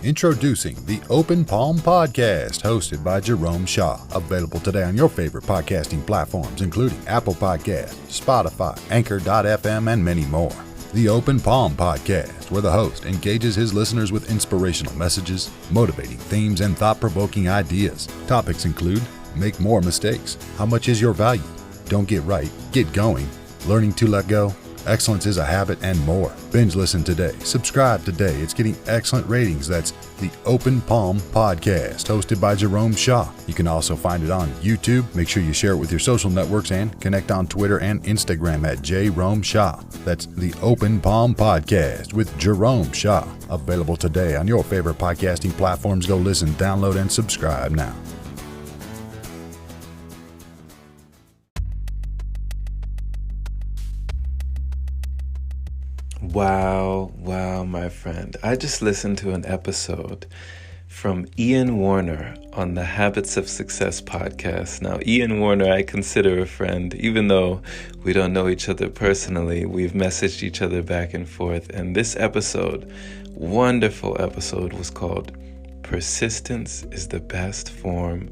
Introducing the Open Palm Podcast, hosted by Jerome Shaw. Available today on your favorite podcasting platforms, including Apple Podcasts, Spotify, Anchor.fm, and many more. The Open Palm Podcast, where the host engages his listeners with inspirational messages, motivating themes, and thought-provoking ideas. Topics include: make more mistakes, how much is your value, don't get right, get going, learning to let go, excellence is a habit, and more. Binge listen today. Subscribe today. It's getting excellent ratings. That's the Open Palm Podcast, hosted by Jerome Shaw. You can also find it on YouTube. Make sure you share it with your social networks and connect on Twitter and Instagram at Jerome Shaw. That's the Open Palm Podcast with Jerome Shaw. Available today on your favorite podcasting platforms. Go listen, download, and subscribe now. Wow, my friend. I just listened to an episode from Ian Warner on the Habits of Success podcast. Now, Ian Warner, I consider a friend. Even though we don't know each other personally, we've messaged each other back and forth. And this episode, wonderful episode, was called Persistence is the Best Form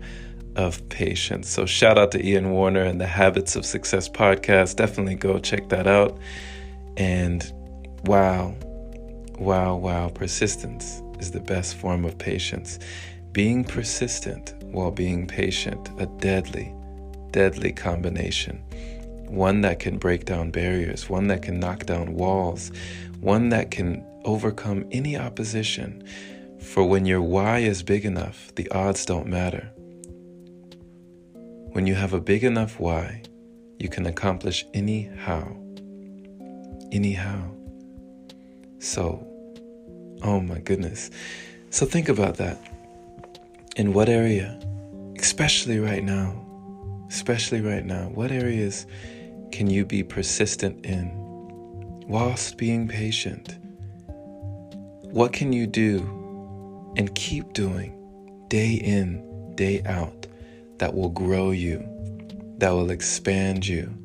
of Patience. So shout out to Ian Warner and the Habits of Success podcast. Definitely go check that out. And Wow. Persistence is the best form of patience. Being persistent while being patient, a deadly combination. One that can break down barriers, one that can knock down walls, one that can overcome any opposition. For when your why is big enough, the odds don't matter. When you have a big enough why, you can accomplish anyhow. So, oh my goodness. So think about that. In what area, especially right now, what areas can you be persistent in whilst being patient? What can you do and keep doing day in, day out that will grow you, that will expand you,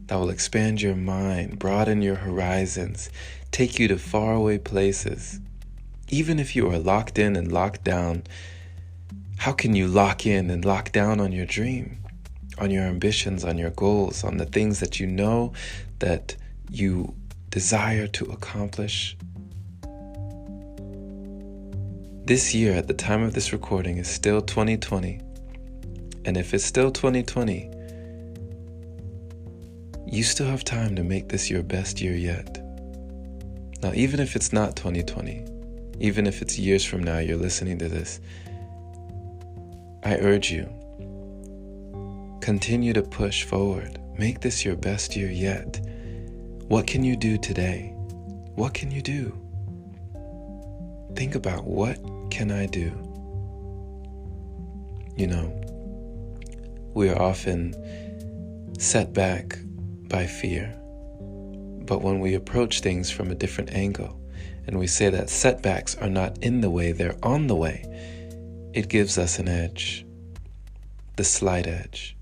that will expand your mind, broaden your horizons, take you to faraway places? Even if you are locked in and locked down, how can you lock in and lock down on your dream, on your ambitions, on your goals, on the things that you know that you desire to accomplish? This year, at the time of this recording, is still 2020. And if it's still 2020, you still have time to make this your best year yet. Now, even if it's not 2020, even if it's years from now you're listening to this, I urge you, continue to push forward. Make this your best year yet. What can you do today? What can you do? Think about, what can I do? You know, we are often set back by fear. But when we approach things from a different angle, and we say that setbacks are not in the way, they're on the way, it gives us an edge, the slight edge.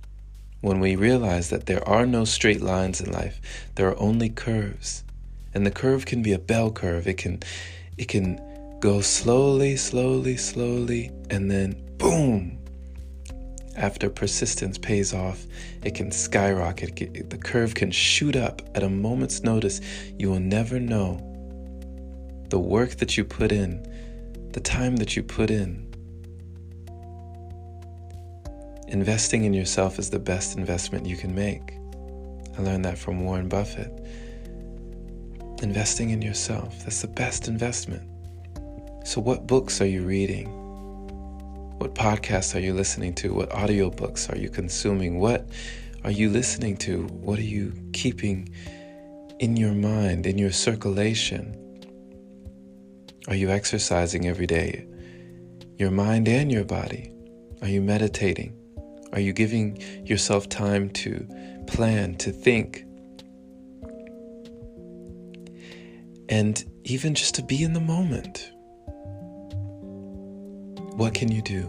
When we realize that there are no straight lines in life, there are only curves. And the curve can be a bell curve. It can go slowly, and then boom. After persistence pays off, it can skyrocket. The curve can shoot up at a moment's notice. You will never know the work that you put in, the time that you put in. Investing in yourself is the best investment you can make. I learned that from Warren Buffett. Investing in yourself, that's the best investment. So what books are you reading? What podcasts are you listening to? What audiobooks are you consuming? What are you listening to? What are you keeping in your mind, in your circulation? Are you exercising every day? Your mind and your body? Are you meditating? Are you giving yourself time to plan, to think? And even just to be in the moment. What can you do?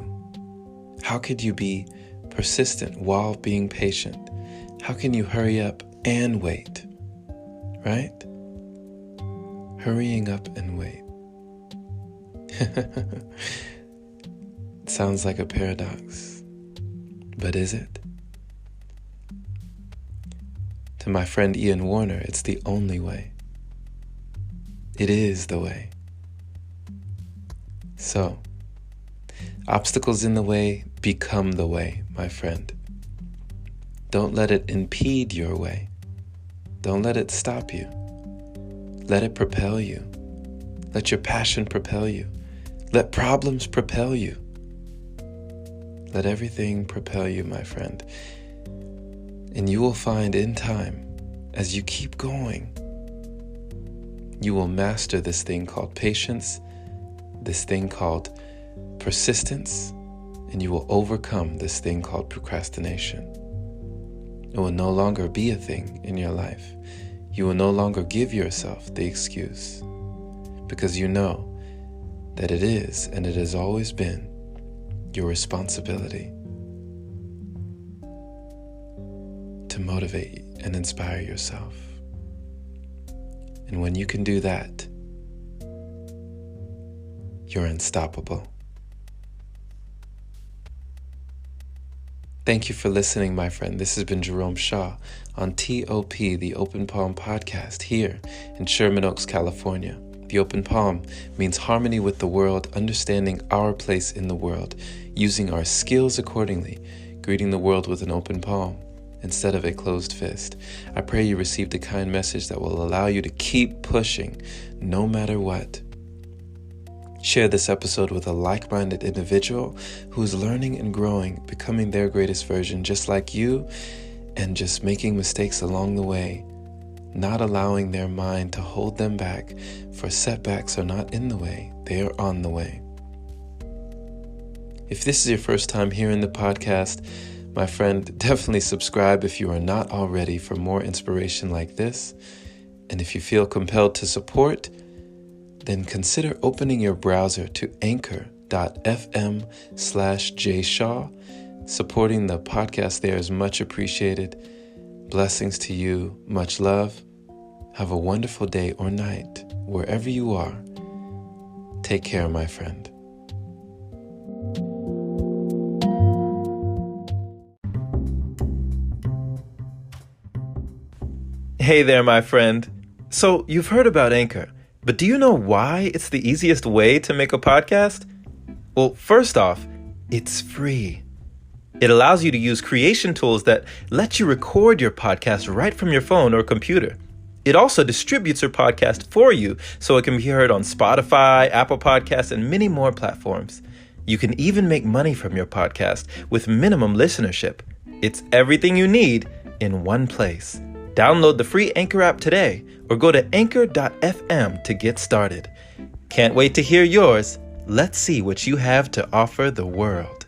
How could you be persistent while being patient? How can you hurry up and wait? Right? Hurrying up and wait. It sounds like a paradox, but is it? To my friend Ian Warner, it's the only way. It is the way. So, obstacles in the way become the way, my friend. Don't let it impede your way. Don't let it stop you. Let it propel you. Let your passion propel you. Let problems propel you. Let everything propel you, my friend. And you will find in time, as you keep going, you will master this thing called patience, this thing called persistence, and you will overcome this thing called procrastination. It will no longer be a thing in your life. You will no longer give yourself the excuse, because you know that it is, and it has always been, your responsibility to motivate and inspire yourself. And when you can do that, you're unstoppable. Thank you for listening, my friend. This has been Jerome Shaw on TOP, the Open Palm Podcast, here in Sherman Oaks, California. The open palm means harmony with the world, understanding our place in the world, using our skills accordingly, greeting the world with an open palm instead of a closed fist. I pray you received a kind message that will allow you to keep pushing no matter what. Share this episode with a like-minded individual who is learning and growing, becoming their greatest version just like you, and just making mistakes along the way, not allowing their mind to hold them back, for setbacks are not in the way, they are on the way. If this is your first time hearing the podcast, my friend, definitely subscribe if you are not already for more inspiration like this. And if you feel compelled to support, then consider opening your browser to anchor.fm/jshaw. Supporting the podcast there is much appreciated. Blessings to you. Much love. Have a wonderful day or night, wherever you are. Take care, my friend. Hey there, my friend. So you've heard about Anchor, but do you know why it's the easiest way to make a podcast? Well, first off, it's free. It allows you to use creation tools that let you record your podcast right from your phone or computer. It also distributes your podcast for you so it can be heard on Spotify, Apple Podcasts, and many more platforms. You can even make money from your podcast with minimum listenership. It's everything you need in one place. Download the free Anchor app today or go to anchor.fm to get started. Can't wait to hear yours. Let's see what you have to offer the world.